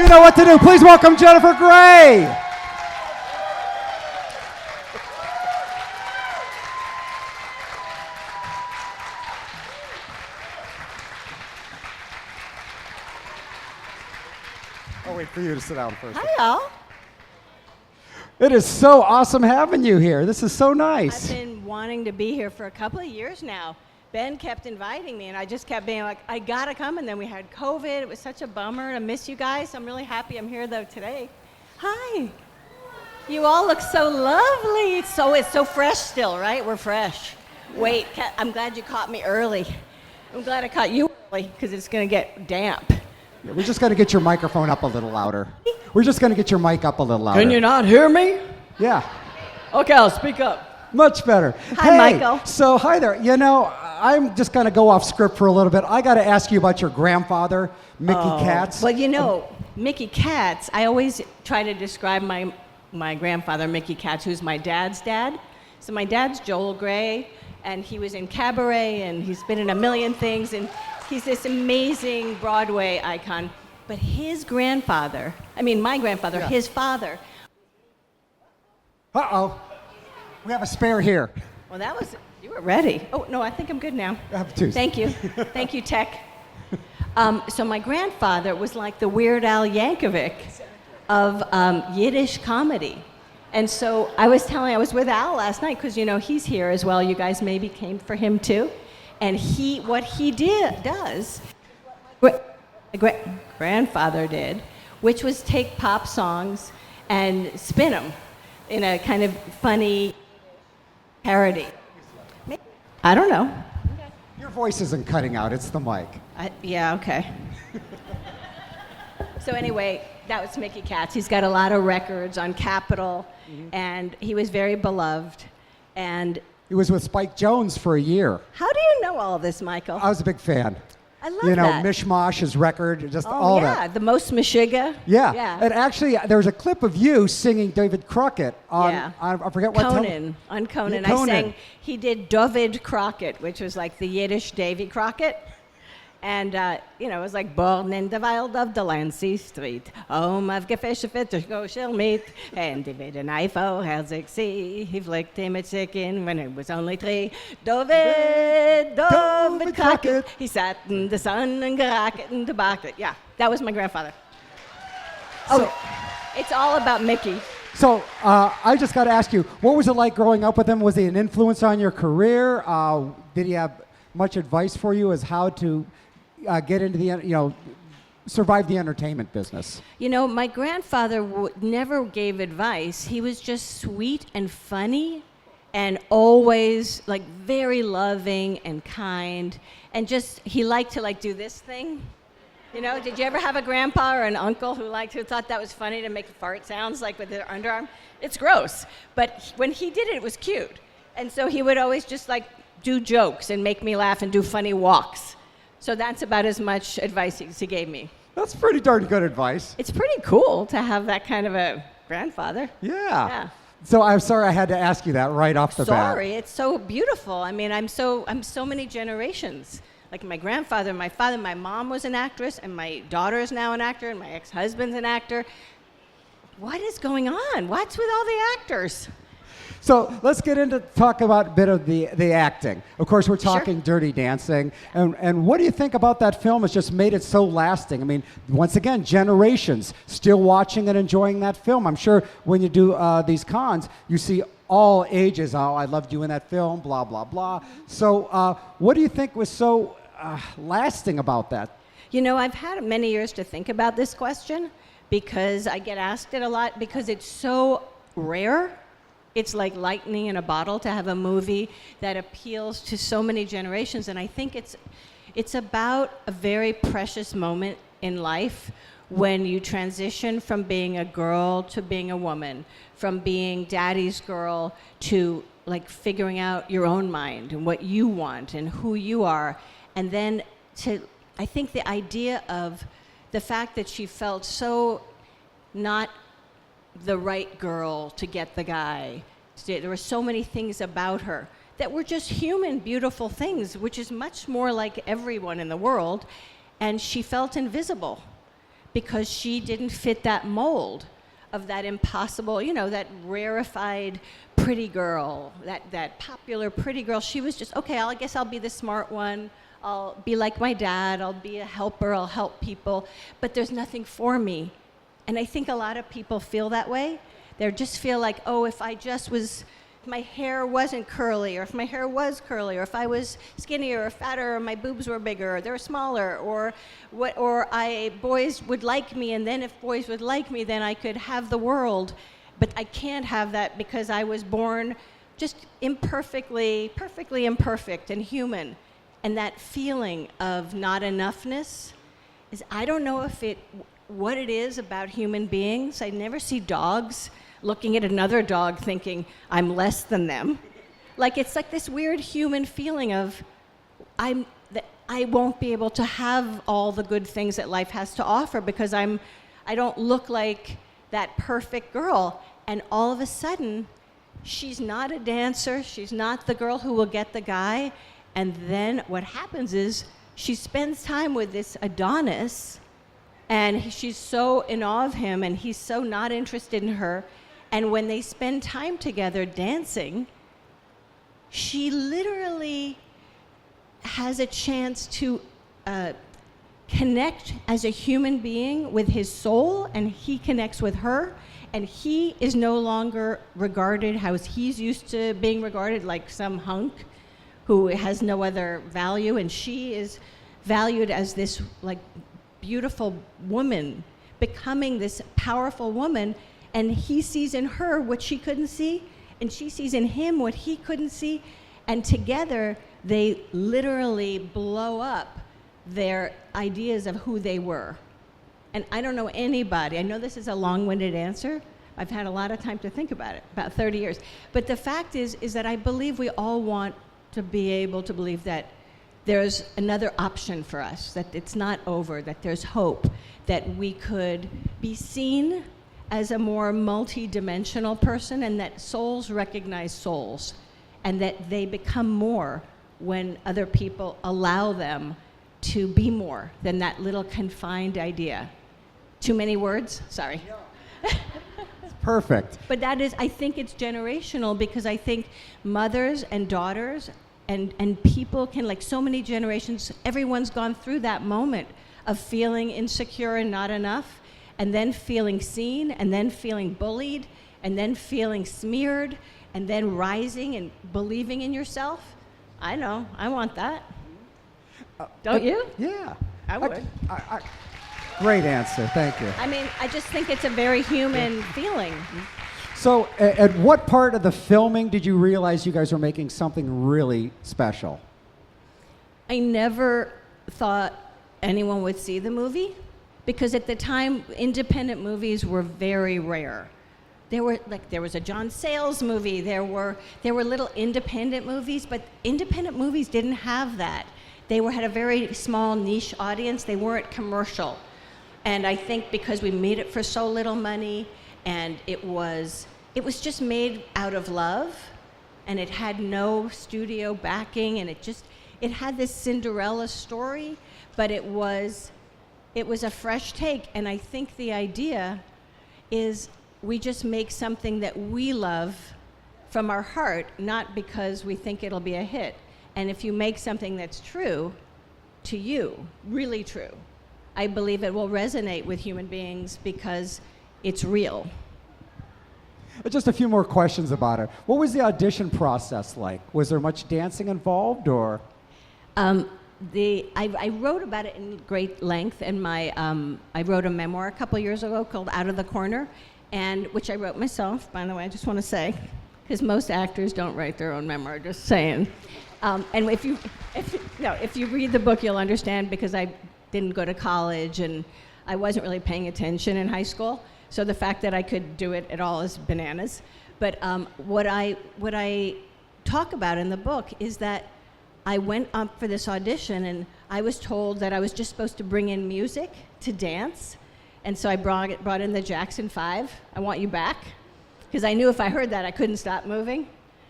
You know what to do. Please welcome Jennifer Grey. I'll wait for you to sit down first. Hi, y'all. It is so awesome having you here. This is so nice. I've been wanting to be here for a couple of years now. Ben kept inviting me, and I just kept being like, I gotta come. And then we had COVID. It was such a bummer to miss you guys. I'm really happy I'm here though today. Hi. You all look so lovely. It's so fresh still, right? We're fresh. Wait, I'm glad you caught me early. I'm glad I caught you early because it's gonna get damp. Yeah, we're just going to get your microphone up a little louder. We're just going to get your mic up a little louder. Can you not hear me? Yeah. Okay, I'll speak up. Much better. Hi, hey, Michael. So, hi there. You know, I'm just going to go off script for a little bit. I got to ask you about your grandfather, Mickey Katz. Well, you know, Mickey Katz, I always try to describe my grandfather, Mickey Katz, who's my dad's dad. So my dad's Joel Grey, and he was in Cabaret, and he's been in a million things, and he's this amazing Broadway icon. But his grandfather, my grandfather, Yeah. his father. Uh-oh. We have a spare here. Well, you were ready. Oh, no, I think I'm good now. I have two. Thank you. Thank you, Tech. So my grandfather was like the Weird Al Yankovic of Yiddish comedy. And so I was with Al last night because, you know, he's here as well. You guys maybe came for him too. And what he does, what my grandfather did, which was take pop songs and spin them in a kind of funny parody. I don't know. Your voice isn't cutting out. It's the mic. Yeah, okay. So anyway, that was Mickey Katz. He's got a lot of records on Capitol, and he was very beloved. And He was with Spike Jones for a year. how do you know all this, Michael? I was a big fan. I love You know, that. Mishmash, his record, just Oh, all yeah, that. the most Meshuggah. Yeah. Yeah. And actually, there's a clip of you singing David Crockett on, Yeah. I forget what On Conan. Yeah, Conan. I sang, he did David Crockett, which was like the Yiddish Davy Crockett. And, you know, it was like, born in the wild of the Delancey Street, home of gefischte kosher meat, and die wird ein Eifel herzig sie, he flicked him at chicken when it was only 3. David Crockett, he sat in the sun and geracket in the bucket. Yeah, that was my grandfather. So, It's all about Mickey. so I just got to ask you, what was it like growing up with him? Was he an influence on your career? Did he have much advice for you as how to get into the, survive the entertainment business? You know, my grandfather never gave advice. He was just sweet and funny and always like very loving and kind. And just, he liked to do this thing. You know, did you ever have a grandpa or an uncle who thought that was funny to make fart sounds like with their underarm? It's gross. But when he did it, it was cute. And so he would always just do jokes and make me laugh and do funny walks. So that's about as much advice as he gave me. That's pretty darn good advice. It's pretty cool to have that kind of a grandfather. Yeah. So I'm sorry I had to ask you that right off the bat. Sorry, it's so beautiful. I'm so many generations. Like my grandfather, my father, my mom was an actress, and my daughter is now an actor, and my ex-husband's an actor. What is going on? What's with all the actors? So let's get into talk about a bit of the acting. Of course, we're talking Dirty Dancing. And what do you think about that film has just made it so lasting? I mean, once again, generations still watching and enjoying that film. I'm sure when you do these cons, you see all ages. Oh, I loved you in that film, blah, blah, blah. So what do you think was so lasting about that? You know, I've had many years to think about this question because I get asked it a lot because it's so rare. It's like lightning in a bottle to have a movie that appeals to so many generations. And I think it's about a very precious moment in life when you transition from being a girl to being a woman, from being daddy's girl to figuring out your own mind and what you want and who you are. And then I think the idea of the fact that she felt so not the right girl to get the guy. There were so many things about her that were just human, beautiful things, which is much more like everyone in the world. And she felt invisible because she didn't fit that mold of that impossible, that rarefied pretty girl, that popular pretty girl. She was just, okay, I guess I'll be the smart one. I'll be like my dad. I'll be a helper. I'll help people. But there's nothing for me. And I think a lot of people feel that way. They just feel like, oh, if my hair wasn't curly, or if my hair was curly, or if I was skinnier or fatter, or my boobs were bigger, or they were smaller, or boys would like me, and then if boys would like me, then I could have the world. But I can't have that because I was born just perfectly imperfect and human. And that feeling of not enoughness is, I don't know what it is about human beings. I never see dogs looking at another dog thinking, I'm less than them. It's like this weird human feeling of, I won't be able to have all the good things that life has to offer because I don't look like that perfect girl. And all of a sudden, she's not a dancer, she's not the girl who will get the guy. And then what happens is she spends time with this Adonis, and she's so in awe of him, and he's so not interested in her. And when they spend time together dancing, she literally has a chance to connect as a human being with his soul, and he connects with her, and he is no longer regarded how he's used to being regarded, like some hunk who has no other value, and she is valued as this beautiful woman, becoming this powerful woman. And he sees in her what she couldn't see, and she sees in him what he couldn't see. And together, they literally blow up their ideas of who they were. And I don't know anybody, I know this is a long-winded answer. I've had a lot of time to think about it, about 30 years. But the fact is that I believe we all want to be able to believe that there's another option for us, that it's not over, that there's hope, that we could be seen as a more multi-dimensional person, and that souls recognize souls, and that they become more when other people allow them to be more than that little confined idea. Too many words? Sorry. Perfect. But I think it's generational, because I think mothers and daughters and people can, so many generations, everyone's gone through that moment of feeling insecure and not enough, and then feeling seen, and then feeling bullied, and then feeling smeared, and then rising and believing in yourself. I know, I want that. Don't you? Yeah. I would. Great answer, thank you. I mean, I just think it's a very human feeling. So at what part of the filming did you realize you guys were making something really special? I never thought anyone would see the movie, because at the time, independent movies were very rare. There was a John Sayles movie, there were little independent movies, but independent movies didn't have that. They had a very small niche audience, they weren't commercial. And I think because we made it for so little money, and it was just made out of love, and it had no studio backing, and it had this Cinderella story, but it was a fresh take. And I think the idea is we just make something that we love from our heart, not because we think it'll be a hit. And if you make something that's true to you, really true, I believe it will resonate with human beings because it's real. Just a few more questions about it. What was the audition process like? Was there much dancing involved, or? I wrote about it in great length in I wrote a memoir a couple years ago called Out of the Corner, and which I wrote myself, by the way, I just want to say, because most actors don't write their own memoir, just saying. And if you read the book, you'll understand, because I didn't go to college and I wasn't really paying attention in high school. So the fact that I could do it at all is bananas. But what I talk about in the book is that I went up for this audition, and I was told that I was just supposed to bring in music to dance. And so I brought in the Jackson 5, I Want You Back, because I knew if I heard that, I couldn't stop moving.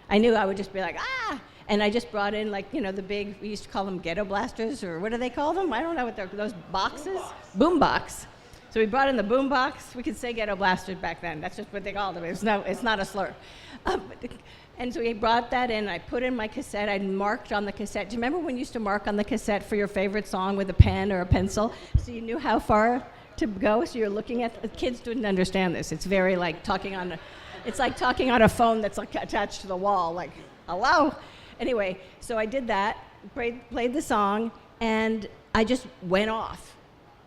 I knew I would just be like, ah! And I just brought in, the big, we used to call them ghetto blasters, or what do they call them? I don't know what they're, those boxes? Boombox. So we brought in the boombox. We could say ghetto blasters back then. That's just what they called them. It's not a slur. And so we brought that in. I put in my cassette. I marked on the cassette. Do you remember when you used to mark on the cassette for your favorite song with a pen or a pencil, so you knew how far to go? So you're looking at the kids didn't understand this. It's very like talking on. It's like talking on a phone that's like attached to the wall. Like, hello. Anyway, so I did that. Played the song, and I just went off.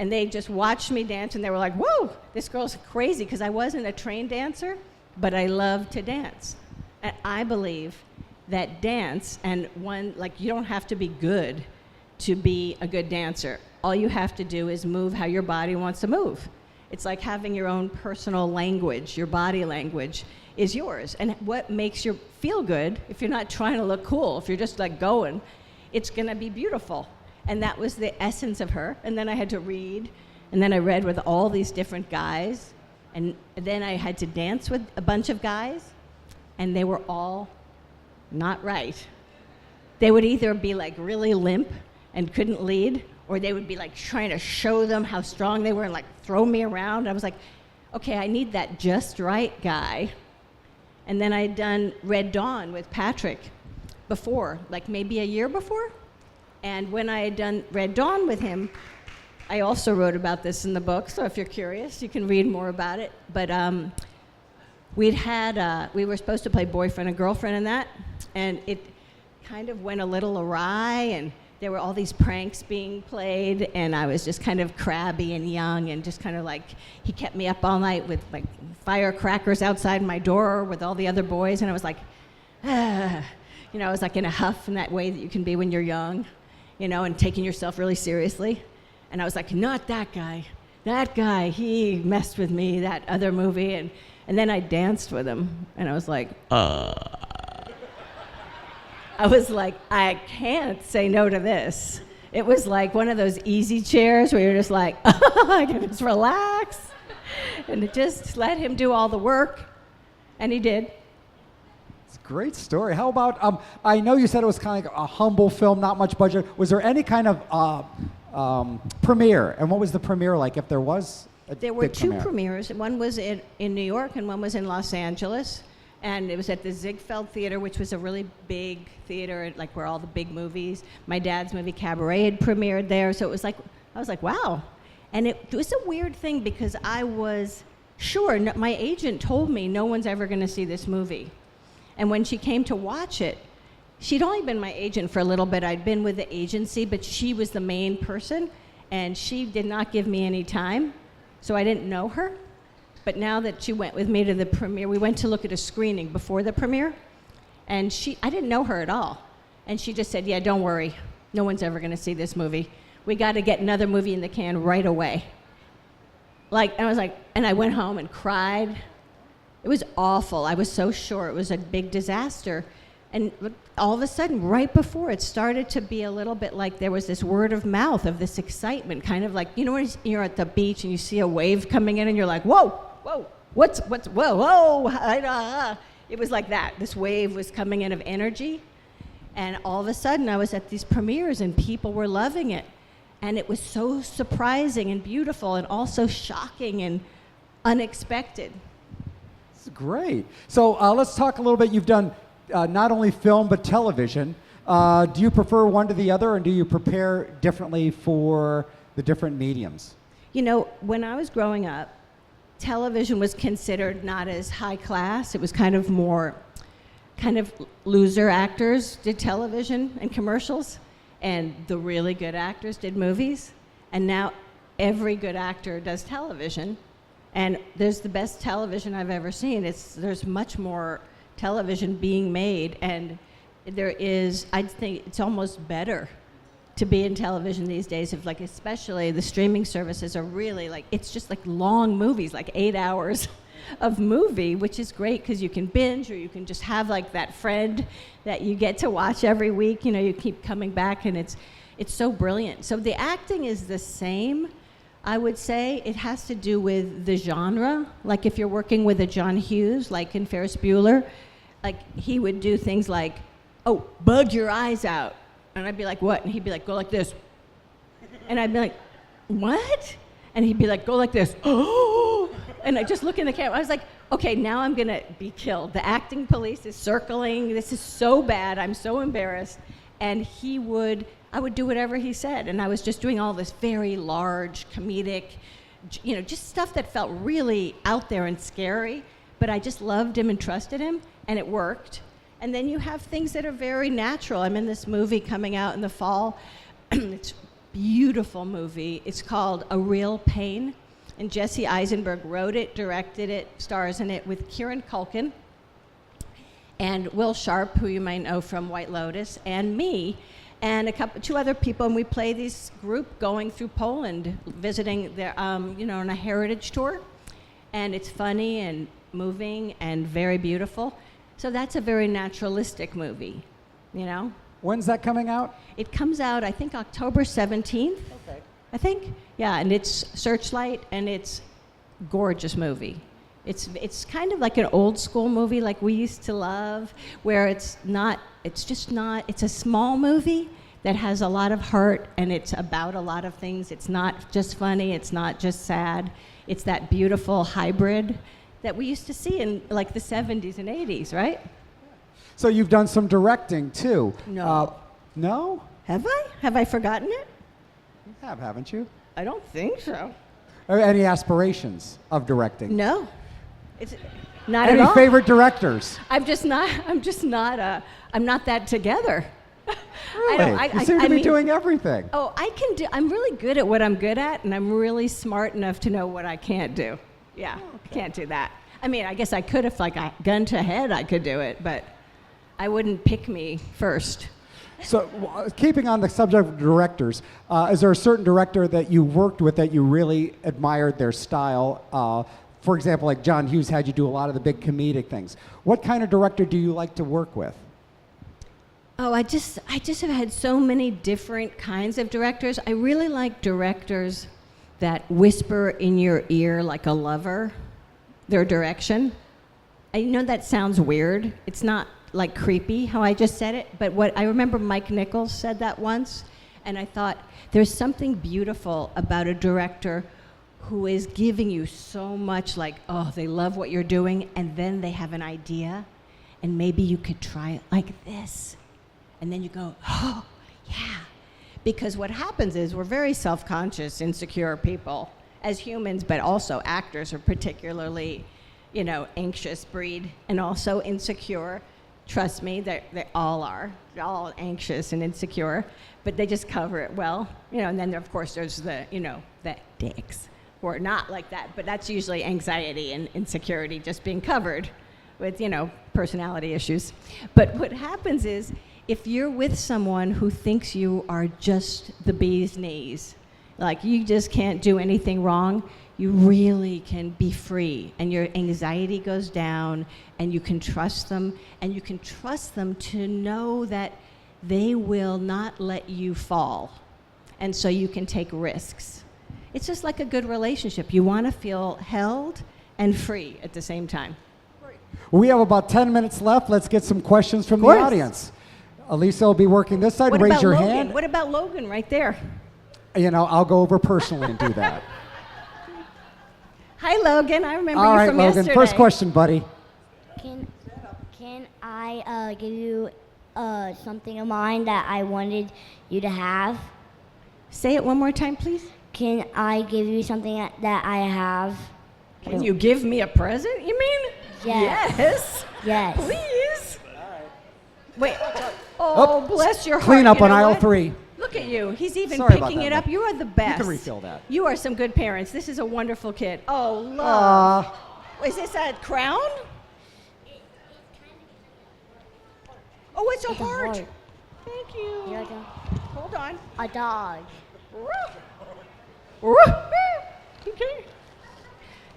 And they just watched me dance, and they were like, whoa, this girl's crazy, because I wasn't a trained dancer, but I love to dance. And I believe that dance, and you don't have to be good to be a good dancer. All you have to do is move how your body wants to move. It's like having your own personal language. Your body language is yours. And what makes you feel good, if you're not trying to look cool, if you're just like going, it's gonna be beautiful. And that was the essence of her. And then I had to read, and then I read with all these different guys, and then I had to dance with a bunch of guys, and they were all not right. They would either be like really limp and couldn't lead, or they would be like trying to show them how strong they were and like throw me around. I was like, okay, I need that just right guy. And then I had done Red Dawn with Patrick before, like maybe a year before. And when I had done Red Dawn with him, I also wrote about this in the book, so if you're curious, you can read more about it. But we were supposed to play boyfriend and girlfriend in that, and it kind of went a little awry, and there were all these pranks being played, and I was just kind of crabby and young, and just kind of like, he kept me up all night with like firecrackers outside my door with all the other boys, and I was like, I was like in a huff in that way that you can be when you're young, and taking yourself really seriously. And I was like, not that guy. That guy, he messed with me, that other movie. And then I danced with him, and I was like, I was like, I can't say no to this. It was like one of those easy chairs where you're just like, I can just relax. And just let him do all the work. And he did. Great story. How about, I know you said it was kind of like a humble film, not much budget. Was there any kind of premiere? And what was the premiere like, if there was a There were big two premiere? premieres. One was in New York, and one was in Los Angeles. And it was at the Ziegfeld Theater, which was a really big theater, like where all the big movies. My dad's movie Cabaret had premiered there. So it was like, I was like, wow. And it was a weird thing, because I was sure, my agent told me no one's ever going to see this movie. And when she came to watch it, she'd only been my agent for a little bit. I'd been with the agency, but she was the main person, and she did not give me any time, so I didn't know her. But now that she went with me to the premiere, we went to look at a screening before the premiere, and I didn't know her at all. And she just said, yeah, don't worry. No one's ever going to see this movie. We got to get another movie in the can right away. I was like, and I went home and cried. It was awful. I was so sure it was a big disaster. And all of a sudden, right before, it started to be a little bit like there was this word of mouth of this excitement, kind of like, when you're at the beach and you see a wave coming in and you're like, whoa, whoa, what's, whoa. It was like that. This wave was coming in of energy. And all of a sudden, I was at these premieres and people were loving it. And it was so surprising and beautiful and also shocking and unexpected. Great. So let's talk a little bit. You've done not only film but television. Do you prefer one to the other, and do you prepare differently for the different mediums? When I was growing up, television was considered not as high class. It was kind of more loser actors did television and commercials, and the really good actors did movies. And now every good actor does television. And there's the best television I've ever seen. There's much more television being made, and I think it's almost better to be in television these days, especially the streaming services are really it's just like long movies, like 8 hours of movie, which is great because you can binge, or you can just have that friend that you get to watch every week. You keep coming back, and it's so brilliant. So the acting is the same. I would say it has to do with the genre. Like if you're working with a John Hughes, like in Ferris Bueller, he would do things like, oh, bug your eyes out. And I'd be like, what? And he'd be like, go like this. And I'd be like, what? And he'd be like, go like this. And I just look in the camera. I was like, okay, now I'm going to be killed. The acting police is circling. This is so bad. I'm so embarrassed. And I would do whatever he said. And I was just doing all this very large, comedic, just stuff that felt really out there and scary. But I just loved him and trusted him, and it worked. And then you have things that are very natural. I'm in this movie coming out in the fall. It's a beautiful movie. It's called A Real Pain. And Jesse Eisenberg wrote it, directed it, stars in it with Kieran Culkin and Will Sharp, who you might know from White Lotus, and me, and two other people. And we play this group going through Poland, visiting their, on a heritage tour. And it's funny and moving and very beautiful. So that's a very naturalistic movie, When's that coming out? It comes out, I think, October 17th. Okay. I think, yeah, and it's Searchlight, and it's a gorgeous movie. It's kind of like an old school movie like we used to love, where it's a small movie that has a lot of heart, and it's about a lot of things. It's not just funny, it's not just sad. It's that beautiful hybrid that we used to see in like the 70s and 80s, right? So you've done some directing too. No. No? Have I? Have I forgotten it? You have, haven't you? I don't think so. Any aspirations of directing? No. It's not Any at all. favorite directors? I'm not that together. Really? You seem to be doing everything. Oh, I'm really good at what I'm good at, and I'm really smart enough to know what I can't do. Yeah, can't do that. I mean, I guess I could if, like, a gun to head, I could do it, but I wouldn't pick me first. So, keeping on the subject of directors, is there a certain director that you worked with that you really admired their style? For example, like John Hughes had you do a lot of the big comedic things. What kind of director do you like to work with? Oh, I just have had so many different kinds of directors. I really like directors that whisper in your ear like a lover, their direction. I know that sounds weird. It's not like creepy how I just said it, but what I remember Mike Nichols said that once, and I thought there's something beautiful about a director who is giving you so much, like, oh, they love what you're doing, and then they have an idea, and maybe you could try it like this. And then you go, oh, yeah. Because what happens is we're very self-conscious, insecure people as humans, but also actors are particularly, anxious breed and also insecure. Trust me, they all are. They're all anxious and insecure, but they just cover it well. And then, of course, there's the dicks who are not like that, but that's usually anxiety and insecurity just being covered with, personality issues. But what happens is, if you're with someone who thinks you are just the bee's knees, like you just can't do anything wrong, you really can be free, and your anxiety goes down, and you can trust them, and you can trust them to know that they will not let you fall, and so you can take risks. It's just like a good relationship. You want to feel held and free at the same time. We have about 10 minutes left. Let's get some questions from the course. audience. Elisa will be working this side. What Raise about your Logan? hand. What about Logan right there? I'll go over personally and do that. Hi, Logan. I remember All you right, from Logan. yesterday. First question, buddy. Can I give you something of mine that I wanted you to have? Say it one more time, please. Can I give you something that I have? Can you give me a present, you mean? Yes. Yes. Yes. Please. Wait. Oh, bless your heart. Clean up You on know aisle what? 3. Look at you. He's even Sorry about picking that, it up. Mike. You are the best. can refill that. You are some good parents. This is a wonderful kid. Oh, love. Is this a crown? Oh, it's a heart. heart. Thank you. You're like Hold on. a dog. Okay.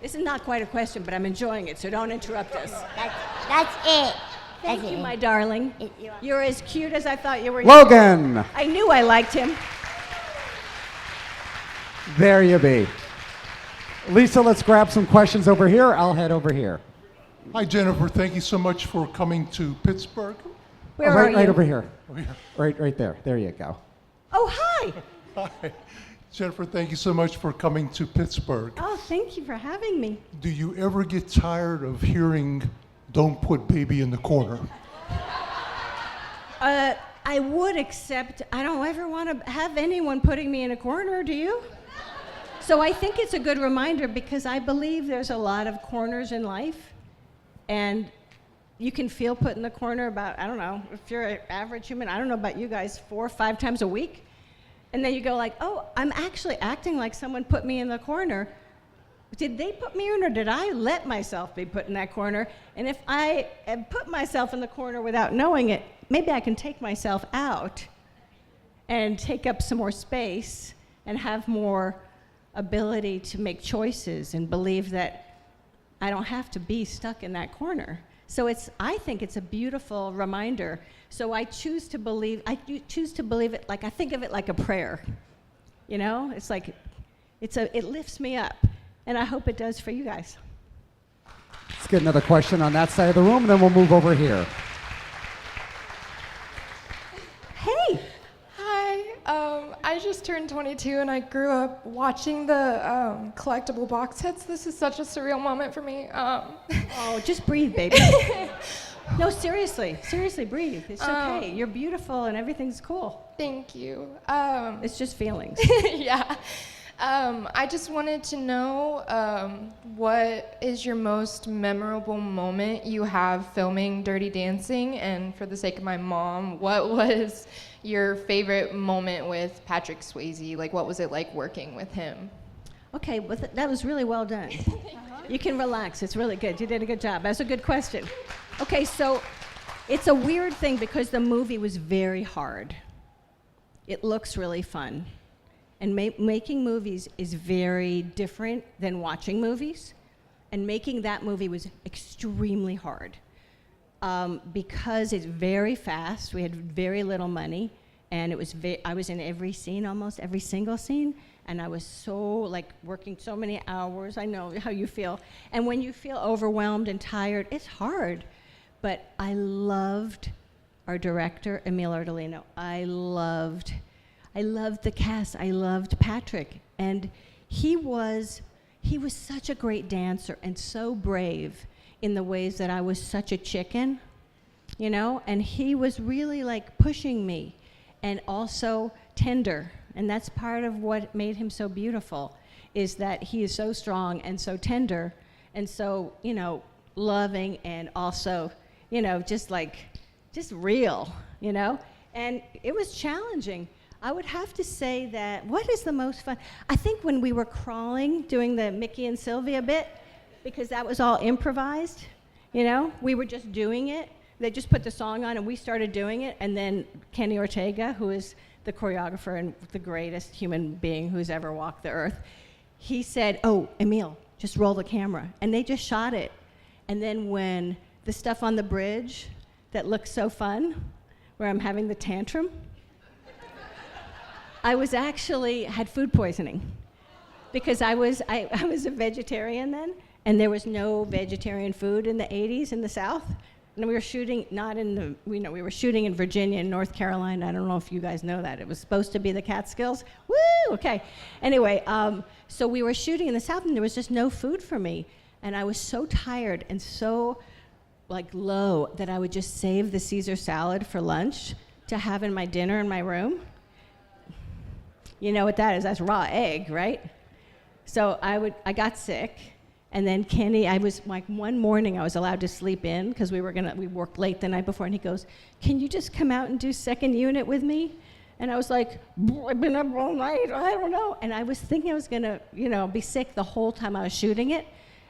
This is not quite a question, but I'm enjoying it, so don't interrupt us. That's it. Thank That's you, it. my darling. You're welcome. You're as cute as I thought you were. Logan. I knew I liked him. There you be. Lisa, let's grab some questions over here. I'll head over here. Hi, Jennifer. Thank you so much for coming to Pittsburgh. Where right, are you? right over here. Oh, yeah. Right there. There you go. Oh, hi. Hi. Jennifer, thank you so much for coming to Pittsburgh. Oh, thank you for having me. Do you ever get tired of hearing, "Don't put baby in the corner"? I would, accept I don't ever want to have anyone putting me in a corner, do you? So I think it's a good reminder because I believe there's a lot of corners in life, and you can feel put in the corner about, I don't know, if you're an average human, I don't know about you guys, 4 or 5 times a week. And then you go like, oh, I'm actually acting like someone put me in the corner. Did they put me in, or did I let myself be put in that corner? And if I have put myself in the corner without knowing it, maybe I can take myself out and take up some more space and have more ability to make choices and believe that I don't have to be stuck in that corner. So I think it's a beautiful reminder. So I choose to believe it like, I think of it like a prayer. You know, it's like, it lifts me up. And I hope it does for you guys. Let's get another question on that side of the room, and then we'll move over here. Hey, Hi, I just turned 22 and I grew up watching the collectible box hits. This is such a surreal moment for me. oh, just breathe, baby. No, seriously, breathe. It's okay. You're beautiful and everything's cool. Thank you. It's just feelings. Yeah. I just wanted to know what is your most memorable moment you have filming Dirty Dancing? And for the sake of my mom, what was your favorite moment with Patrick Swayze? Like, what was it like working with him? Okay, well, that was really well done. You can relax. It's really good. You did a good job. That's a good question. Okay, so it's a weird thing because the movie was very hard. It looks really fun. And making movies is very different than watching movies. And making that movie was extremely hard because it's very fast. We had very little money, and it was I was in every scene, almost every single scene, and I was so like working so many hours. I know how you feel. And when you feel overwhelmed and tired, it's hard. But I loved our director, Emil Ardolino. I loved the cast. I loved Patrick, and he was such a great dancer and so brave in the ways that I was such a chicken, you know. And he was really like pushing me, and also tender. And that's part of what made him so beautiful, is that he is so strong and so tender, and so loving, and also just real, And it was challenging. I would have to say that what is the most fun? I think when we were crawling, doing the Mickey and Sylvia bit, because that was all improvised, we were just doing it. They just put the song on and we started doing it. And then Kenny Ortega, who is the choreographer and the greatest human being who's ever walked the earth, he said, "Oh, Emil, just roll the camera." And they just shot it. And then when the stuff on the bridge that looks so fun, where I'm having the tantrum, I was actually had food poisoning because I was a vegetarian then, and there was no vegetarian food in the 80s in the South. And we were shooting we were shooting in Virginia and North Carolina. I don't know if you guys know that. It was supposed to be the Catskills. Woo! Okay. Anyway, so we were shooting in the South, and there was just no food for me. And I was so tired and so low that I would just save the Caesar salad for lunch to have in my dinner in my room. You know what that is? That's raw egg, right? So I got sick, and then Kenny, I was one morning I was allowed to sleep in because we worked late the night before, and he goes, "Can you just come out and do second unit with me?" And I was like, "I've been up all night, I don't know." And I was thinking I was gonna, be sick the whole time I was shooting it,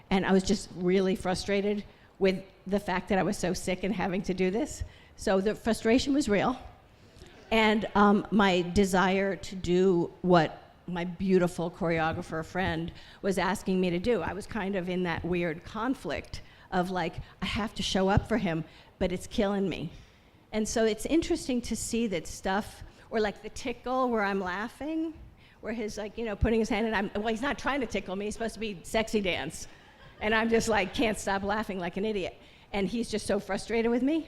and I was just really frustrated with the fact that I was so sick and having to do this. So the frustration was real. And my desire to do what my beautiful choreographer friend was asking me to do. I was kind of in that weird conflict of I have to show up for him, but it's killing me. And so it's interesting to see that stuff, or the tickle where I'm laughing, where his putting his hand in, he's not trying to tickle me, he's supposed to be sexy dance. And I'm just can't stop laughing like an idiot. And he's just so frustrated with me.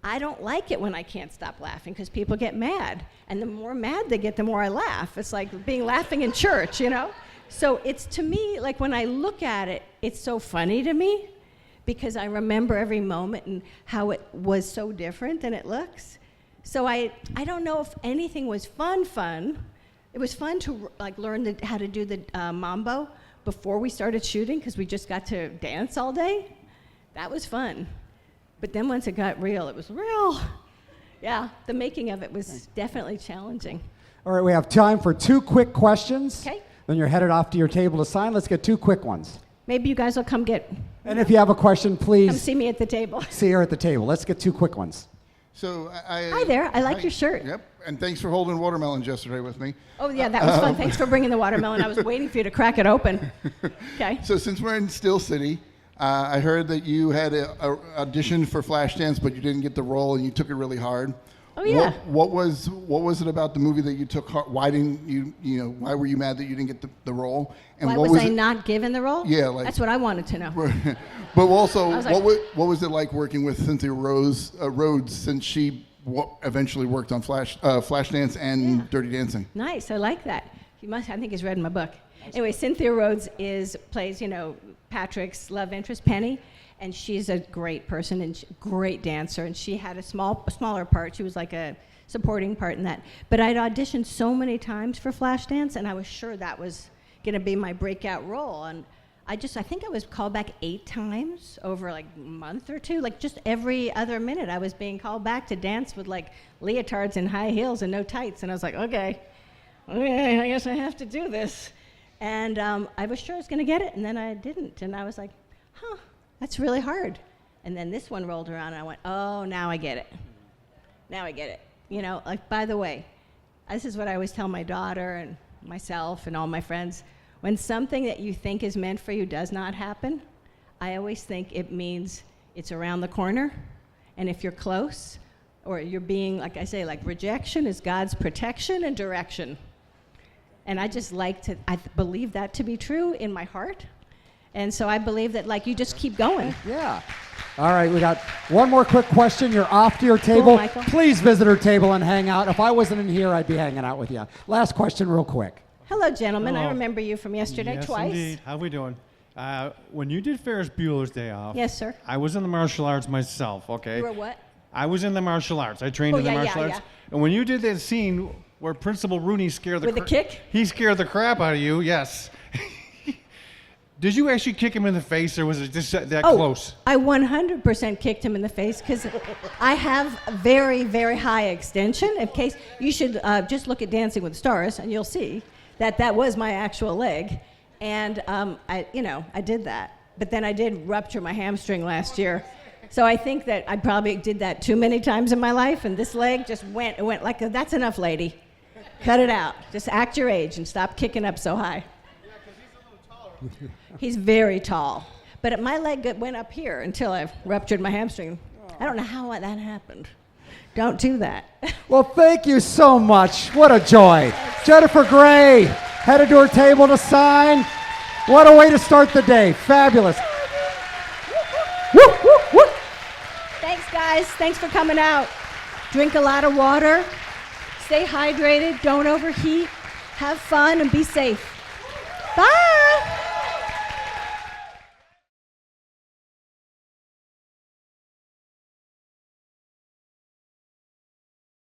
I don't like it when I can't stop laughing because people get mad. And the more mad they get, the more I laugh. It's like being laughing in church, you know? So it's, to me, like when I look at it, it's so funny to me because I remember every moment and how it was so different than it looks. So I don't know if anything was fun. It was fun to like learn how to do the mambo before we started shooting because we just got to dance all day. That was fun. But then once it got real, it was real. Yeah, the making of it was definitely challenging. All right, we have time for 2 quick questions. Okay. Then you're headed off to your table to sign. Let's get 2 quick ones. Maybe you guys will come And if you have a question, come please see me at the table. see her at the table. Let's get 2 quick ones. So Hi there, I like your shirt. Yep, and thanks for holding watermelons yesterday with me. Oh yeah, that was fun. Thanks for bringing the watermelon. I was waiting for you to crack it open. Okay. So since we're in Steel City, I heard that you had a audition for Flashdance, but you didn't get the role, and you took it really hard. Oh yeah. What was it about the movie that you took hard? Why didn't why were you mad that you didn't get the role? And Why what was I it, not given the role? Yeah, like- that's what I wanted to know. But also, I was like- what was it like working with Cynthia Rhodes since she eventually worked on Flashdance and Dirty Dancing? Nice, I like that. I think he's read my book. Anyway, Cynthia Rhodes plays, Patrick's love interest, Penny, and she's a great person and great dancer, and she had a smaller part. She was like a supporting part in that. But I'd auditioned so many times for Flashdance, and I was sure that was going to be my breakout role. And I think I was called back 8 times over like a month or 2. Like just every other minute I was being called back to dance with like leotards and high heels and no tights. And I was like, okay, I guess I have to do this. And I was sure I was going to get it, and then I didn't. And I was like, that's really hard. And then this one rolled around, and I went, oh, now I get it. Now I get it. Like, by the way, this is what I always tell my daughter and myself and all my friends. When something that you think is meant for you does not happen, I always think it means it's around the corner. And if you're close, or you're being, like I say, like rejection is God's protection and direction. And I just I believe that to be true in my heart. And so I believe that, like, you just keep going. Yeah. All right, we got one more quick question. You're off to your table. Michael. Please visit her table and hang out. If I wasn't in here, I'd be hanging out with you. Last question real quick. Hello, gentlemen. I Hello. remember you from yesterday Yes, twice. indeed. How we doing? When you did Ferris Bueller's Day Off, Yes, sir. I was in the martial arts myself, okay? You were what? I was in the martial arts. I trained Oh, in the yeah, martial yeah, arts. yeah. And when you did that scene where Principal Rooney scared the With the kick? He scared the crap out of you, yes. Did you actually kick him in the face, or was it just that close? I 100% kicked him in the face because I have very, very high extension. In case you should just look at Dancing with the Stars, and you'll see that was my actual leg, and I did that. But then I did rupture my hamstring last year, so I think that I probably did that too many times in my life, and this leg just went like, that's enough, lady. Cut it out. Just act your age and stop kicking up so high. He's very tall. But my leg went up here until I ruptured my hamstring. I don't know how that happened. Don't do that. Well, thank you so much. What a joy. Jennifer Grey, headed to her table to sign. What a way to start the day. Fabulous. Woo, woo, woo. Thanks, guys. Thanks for coming out. Drink a lot of water. Stay hydrated. Don't overheat. Have fun and be safe. Bye.